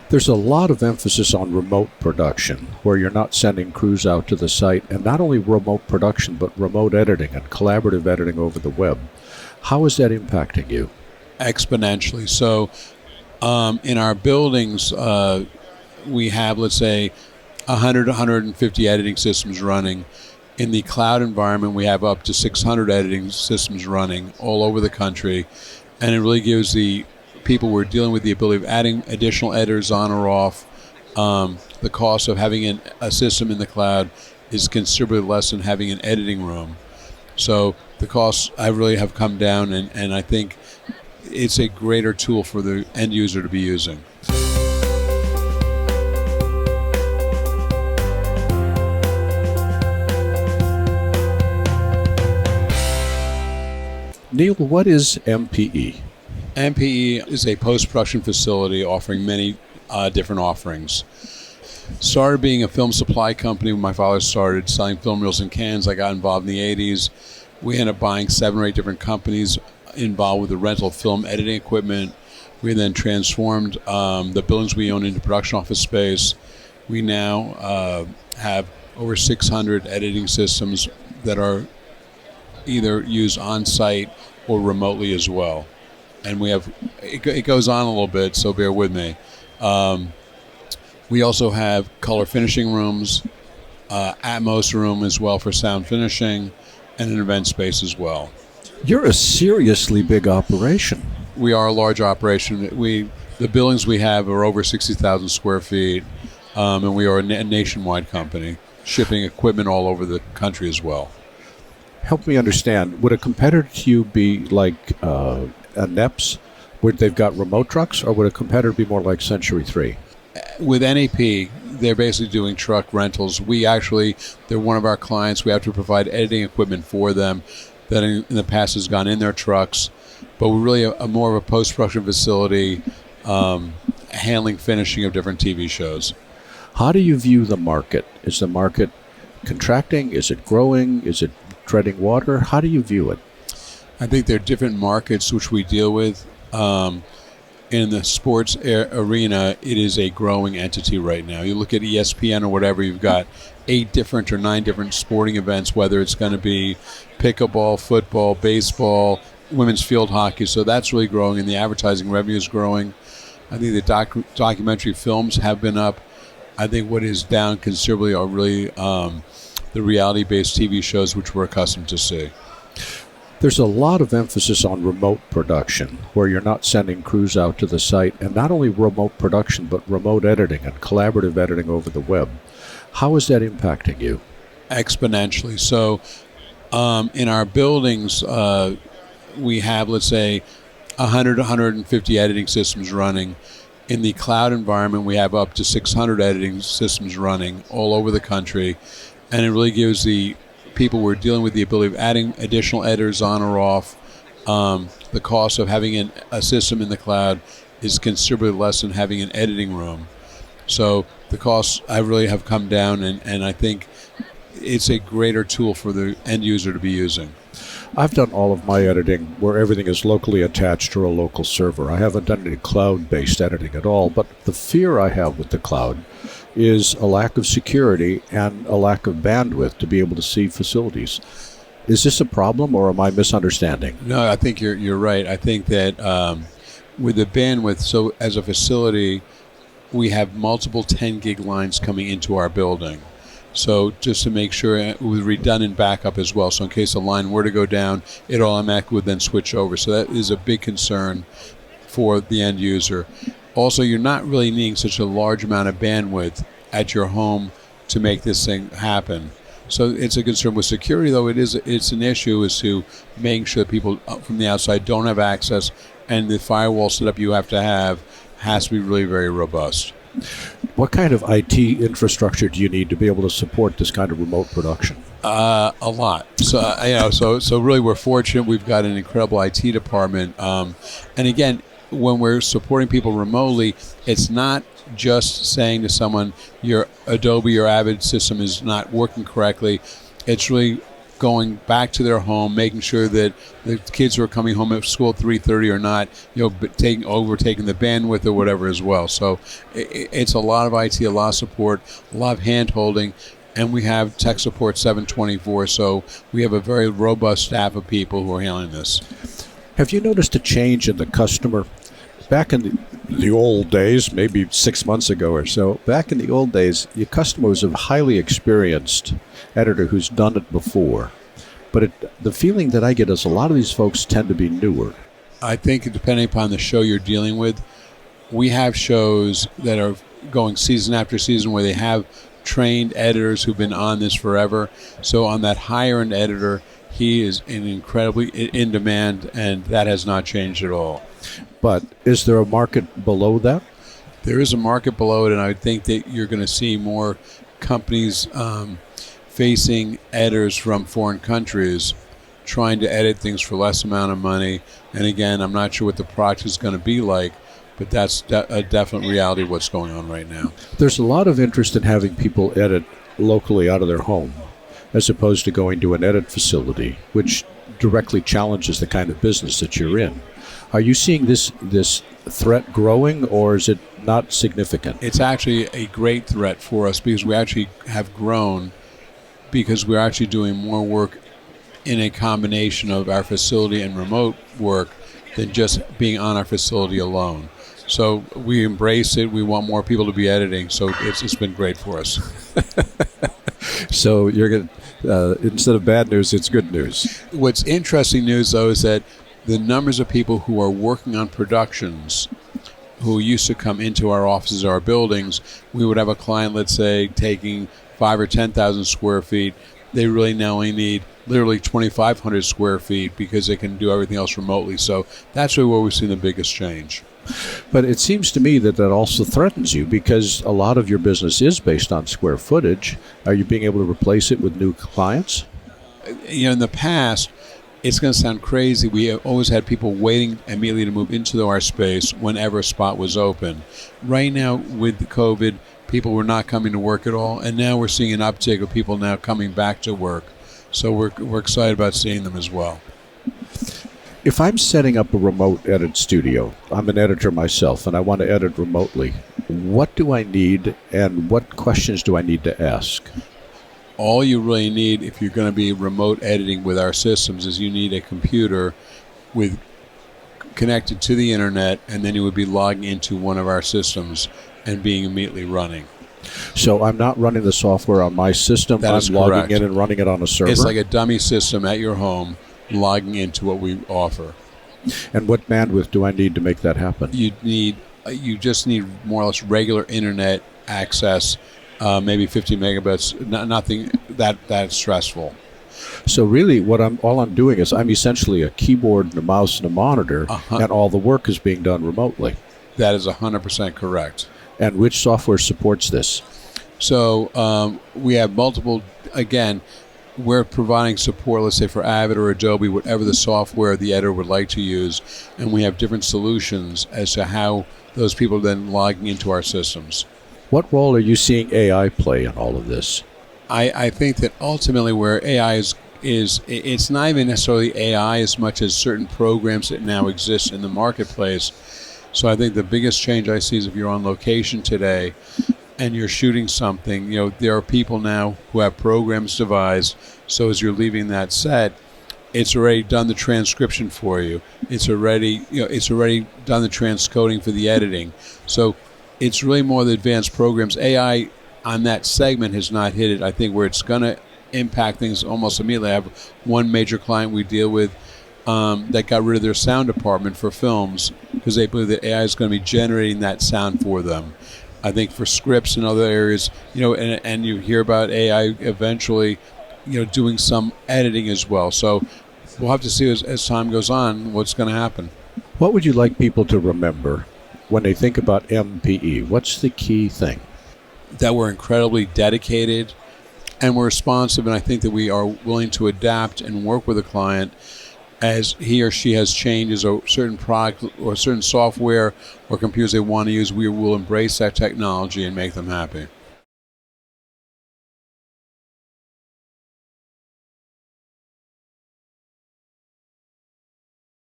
There's a lot of emphasis on remote production, where you're not sending crews out to the site, and not only remote production, but remote editing and collaborative editing over the web. How is that impacting you? Exponentially. So in our buildings, we have, let's say, 100 to 150 editing systems running. In the cloud environment, we have up to 600 editing systems running all over the country, and it really gives the people we're dealing with the ability of adding additional editors on or off. The cost of having a system in the cloud is considerably less than having an editing room. So the costs I really have come down, and I think it's a greater tool for the end user to be using. Neal, what is MPE? MPE is a post-production facility offering many different offerings. Started being a film supply company when my father started selling film reels and cans. I got involved in the 80s. We ended up buying 7 or 8 different companies involved with the rental of film editing equipment. We then transformed the buildings we own into production office space. We now have over 600 editing systems that are either used on-site or remotely as well. And we have, it goes on a little bit, so bear with me. We also have color finishing rooms, Atmos room as well for sound finishing, and an event space as well. You're a seriously big operation. We are a large operation. The buildings we have are over 60,000 square feet, and we are a nationwide company, shipping equipment all over the country as well. Help me understand, would a competitor to you be like a NEPS, where they've got remote trucks, or would a competitor be more like Century 3? With NAB, they're basically doing truck rentals. They're one of our clients. We have to provide editing equipment for them that in the past has gone in their trucks. But we're really a more of a post-production facility handling finishing of different TV shows. How do you view the market? Is the market contracting? Is it growing? Is it treading water? How do you view it? I think there are different markets which we deal with. In the sports arena, it is a growing entity right now. You look at ESPN or whatever, you've got 8 different or 9 different sporting events, whether it's going to be pickleball, football, baseball, women's field hockey. So that's really growing, and the advertising revenue is growing. I think the documentary films have been up. I think what is down considerably are really the reality-based TV shows, which we're accustomed to see. There's a lot of emphasis on remote production, where you're not sending crews out to the site, and not only remote production, but remote editing and collaborative editing over the web. How is that impacting you? Exponentially. So in our buildings, we have, let's say, 100 to 150 editing systems running. In the cloud environment, we have up to 600 editing systems running all over the country, and it really gives the people we're dealing with the ability of adding additional editors on or off. The cost of having a system in the cloud is considerably less than having an editing room. So the costs I really have come down, and I think it's a greater tool for the end user to be using. I've done all of my editing where everything is locally attached to a local server. I haven't done any cloud-based editing at all, but the fear I have with the cloud is a lack of security and a lack of bandwidth to be able to see facilities. Is this a problem, or am I misunderstanding? No, I think you're right. I think that with the bandwidth, so as a facility, we have multiple 10 gig lines coming into our building. So just to make sure, with redundant backup as well, so in case the line were to go down, it automatically would then switch over. So that is a big concern for the end user. Also, you're not really needing such a large amount of bandwidth at your home to make this thing happen. So it's a concern with security, though it's an issue as to making sure people from the outside don't have access, and the firewall setup you have to have has to be really very robust. What kind of IT infrastructure do you need to be able to support this kind of remote production? A lot. So so really we're fortunate. We've got an incredible IT department. And again, when we're supporting people remotely, it's not just saying to someone, your Adobe or Avid system is not working correctly. It's really going back to their home, making sure that the kids who are coming home at school at 3:30 or not, taking the bandwidth or whatever as well. So it's a lot of IT, a lot of support, a lot of hand holding. And we have tech support 7/24, so we have a very robust staff of people who are handling this. Have you noticed a change in the customer? Back in the old days, maybe 6 months ago or so, back in the old days, your customer was a highly experienced editor who's done it before. But the feeling that I get is a lot of these folks tend to be newer. I think depending upon the show you're dealing with, we have shows that are going season after season where they have trained editors who've been on this forever. So on that higher end editor, he is incredibly in demand, and that has not changed at all. But is there a market below that? There is a market below it, and I think that you're going to see more companies facing editors from foreign countries trying to edit things for less amount of money. And again, I'm not sure what the product is going to be like, but that's a definite reality of what's going on right now. There's a lot of interest in having people edit locally out of their home, as opposed to going to an edit facility, which directly challenges the kind of business that you're in. Are you seeing this threat growing, or is it not significant? It's actually a great threat for us because we actually have grown because we're actually doing more work in a combination of our facility and remote work than just being on our facility alone. So we embrace it. We want more people to be editing. So it's been great for us. So you're going instead of bad news, it's good news. What's interesting news, though, is that the numbers of people who are working on productions who used to come into our offices, our buildings, we would have a client, let's say, taking 5,000 or 10,000 square feet. They really now only need literally 2,500 square feet because they can do everything else remotely. So that's really where we've seen the biggest change. But it seems to me that also threatens you because a lot of your business is based on square footage. Are you being able to replace it with new clients? In the past, it's going to sound crazy. We have always had people waiting immediately to move into our space whenever a spot was open. Right now, with the COVID, people were not coming to work at all, and now we're seeing an uptick of people now coming back to work. So we're excited about seeing them as well. If I'm setting up a remote edit studio, I'm an editor myself, and I want to edit remotely, what do I need and what questions do I need to ask? All you really need if you're going to be remote editing with our systems is you need a computer connected to the internet, and then you would be logging into one of our systems and being immediately running. So I'm not running the software on my system. That is I'm logging correct. in and running it on a server. It's like a dummy system at your home logging into what we offer. And what bandwidth do I need to make that happen? You just need more or less regular internet access, maybe 50 megabits, nothing that stressful. So really, all I'm doing is I'm essentially a keyboard and a mouse and a monitor, and all the work is being done remotely. That is 100% correct. And which software supports this? So we have multiple, again, we're providing support, let's say for Avid or Adobe, whatever the software the editor would like to use, and we have different solutions as to how those people are then logging into our systems. What role are you seeing AI play in all of this? I think that ultimately where AI is it's not even necessarily AI as much as certain programs that now exist in the marketplace. So I think the biggest change I see is if you're on location today and you're shooting something, there are people now who have programs devised, so as you're leaving that set, it's already done the transcription for you. It's already done the transcoding for the editing. So it's really more the advanced programs. AI on that segment has not hit it. I think where it's going to impact things almost immediately. I have one major client we deal with that got rid of their sound department for films because they believe that AI is going to be generating that sound for them. I think for scripts and other areas, and you hear about AI eventually, doing some editing as well. So we'll have to see as time goes on what's going to happen. What would you like people to remember when they think about MPE? What's the key thing? That we're incredibly dedicated and we're responsive, and I think that we are willing to adapt and work with a client as he or she has changes or certain product or certain software or computers they want to use. We will embrace that technology and make them happy.